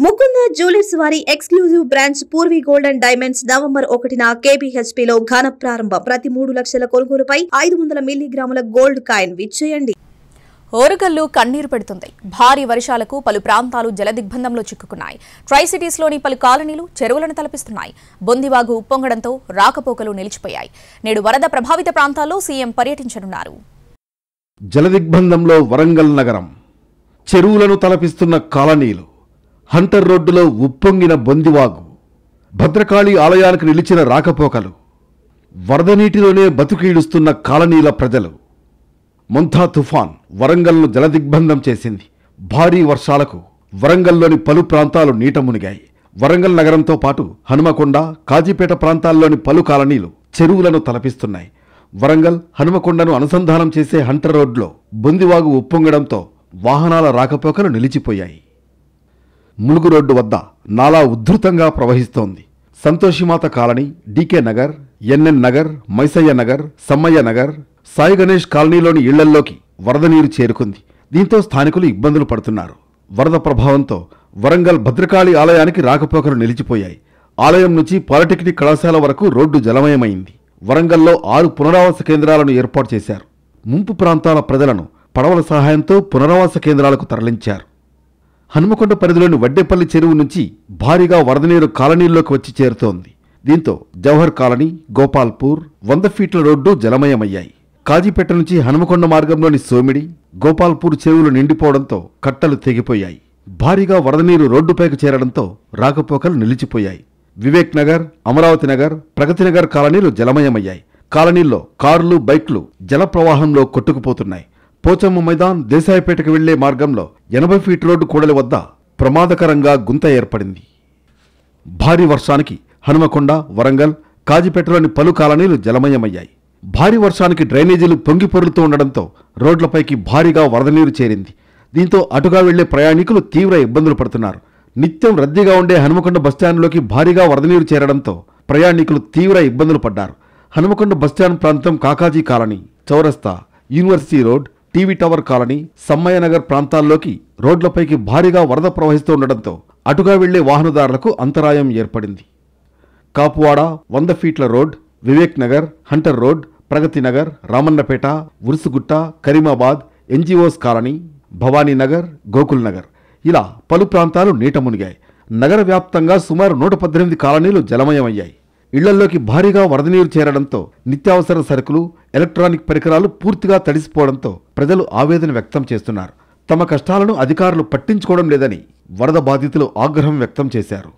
Mukunda jewellers వారి exclusive branch Purvi gold and diamonds November 1న కేబీహెచ్పీలో ఘన ప్రారంభం. ప్రతి 3 లక్షల కొనుగోలుపై 500 మిల్లీగ్రాముల గోల్డ్ కాయిన్ విచ్చేయండి. ఓరుగల్లు కన్నీరు పెడుతుంది. భారీ వర్షాలకు పలు ప్రాంతాలు జలదిగ్బంధంలో చిక్కుకున్నాయి. ట్రై సిటీస్లోని పలు కాలనీలు చెరువులను తలపిస్తున్నాయి. బొందివాగు ఉప్పొంగడంతో రాకపోకలు నిలిచిపోయాయి. నేడు వరద ప్రభావిత ప్రాంతాల్లో సీఎం పర్యటించనున్నారు. జలదిగ్బంధంలో వరంగల్ నగరం, చెరువులను తలపిస్తున్న కాలనీలు, హంటర్ రోడ్డులో ఉప్పొంగిన బొందివాగు, భద్రకాళి ఆలయానికి నిలిచిన రాకపోకలు, వరద నీటిలోనే బతుకీడుస్తున్న కాలనీల ప్రజలు. మొంతా తుఫాన్ వరంగల్ను జలదిగ్బంధం చేసింది. భారీ వర్షాలకు వరంగల్లోని పలు ప్రాంతాలు నీట మునిగాయి. వరంగల్ నగరంతో పాటు హనుమకొండ, కాజీపేట ప్రాంతాల్లోని పలు కాలనీలు చెరువులను తలపిస్తున్నాయి. వరంగల్, హనుమకొండను అనుసంధానం చేసే హంటర్ రోడ్లో బొందివాగు ఉప్పొంగడంతో వాహనాల రాకపోకలు నిలిచిపోయాయి. ములుగు రోడ్డు వద్ద నాలా ఉధృతంగా ప్రవహిస్తోంది. Santoshimata colony, DK Nagar, NN Nagar, Maisaiah Nagar, Sammaiah Nagar, Sai Ganesh కాలనీలోని ఇళ్లల్లోకి వరద నీరు చేరుకుంది. దీంతో స్థానికులు ఇబ్బందులు పడుతున్నారు. వరద ప్రభావంతో వరంగల్ భద్రకాళి ఆలయానికి రాకపోకలు నిలిచిపోయాయి. ఆలయం నుంచి పాలిటెక్నిక్ కళాశాల వరకు రోడ్డు జలమయమైంది. వరంగల్లో 6 పునరావాస కేంద్రాలను ఏర్పాటు చేశారు. ముంపు ప్రాంతాల ప్రజలను పడవల సహాయంతో పునరావాస కేంద్రాలకు తరలించారు. హనుమకొండ పరిధిలోని వడ్డేపల్లి చెరువు నుంచి భారీగా వరద నీరు కాలనీల్లోకి వచ్చి చేరుతోంది. దీంతో జవహర్ కాలనీ, గోపాల్పూర్ 100 ఫీట్ల రోడ్డు జలమయమయ్యాయి. కాజీపేట నుంచి హనుమకొండ మార్గంలోని సోమిడి, గోపాల్పూర్ చెరువులు నిండిపోవడంతో కట్టలు తెగిపోయాయి. భారీగా వరద నీరు రోడ్డుపైకి చేరడంతో రాకపోకలు నిలిచిపోయాయి. వివేక్ నగర్, అమరావతి నగర్, ప్రగతి నగర్ కాలనీలు జలమయమయ్యాయి. కాలనీల్లో కార్లు, బైక్లు జల ప్రవాహంలో కొట్టుకుపోతున్నాయి. పోచమ్మ మైదాన్, దేశాయిపేటకు వెళ్లే మార్గంలో 80 ఫీట్ రోడ్డు కూడలి వద్ద ప్రమాదకరంగా గుంత ఏర్పడింది. భారీ వర్షానికి హనుమకొండ, వరంగల్, కాజీపేటలోని పలు కాలనీలు జలమయమయ్యాయి. భారీ వర్షానికి డ్రైనేజీలు పొంగి పొర్లుతూ ఉండడంతో రోడ్లపైకి భారీగా వరద నీరు చేరింది. దీంతో అటుగా వెళ్లే ప్రయాణికులు తీవ్ర ఇబ్బందులు పడుతున్నారు. నిత్యం రద్దీగా ఉండే హనుమకొండ బస్టాండ్లోకి భారీగా వరద నీరు చేరడంతో ప్రయాణికులు తీవ్ర ఇబ్బందులు పడ్డారు. హనుమకొండ బస్టాండ్ ప్రాంతం కాకాజీ కాలనీ, చౌరస్తా, university road, TV tower colony, Sammaiah Nagar ప్రాంతాల్లోకి రోడ్లపైకి భారీగా వరద ప్రవహిస్తూ ఉండడంతో అటుగా వెళ్లే వాహనదారులకు అంతరాయం ఏర్పడింది. కాపువాడ, 100 ఫీట్ల road, Vivek Nagar, Hunter road, Pragathi Nagar, Ramannapeta, Urusugutta, Karimabad, NGOs colony, Bhavani Nagar, Gokul Nagar ఇలా పలు ప్రాంతాలు నీట మునిగాయి. నగర వ్యాప్తంగా సుమారు 118 కాలనీలు జలమయమయ్యాయి. ఇళ్లల్లోకి భారీగా వరద నీరు చేరడంతో నిత్యావసర సరుకులు, ఎలక్ట్రానిక్ పరికరాలు పూర్తిగా తడిసిపోవడంతో ప్రజలు ఆవేదన వ్యక్తం చేస్తున్నారు. తమ కష్టాలను అధికారులు పట్టించుకోవడం లేదని వరద బాధితులు ఆగ్రహం వ్యక్తం చేశారు.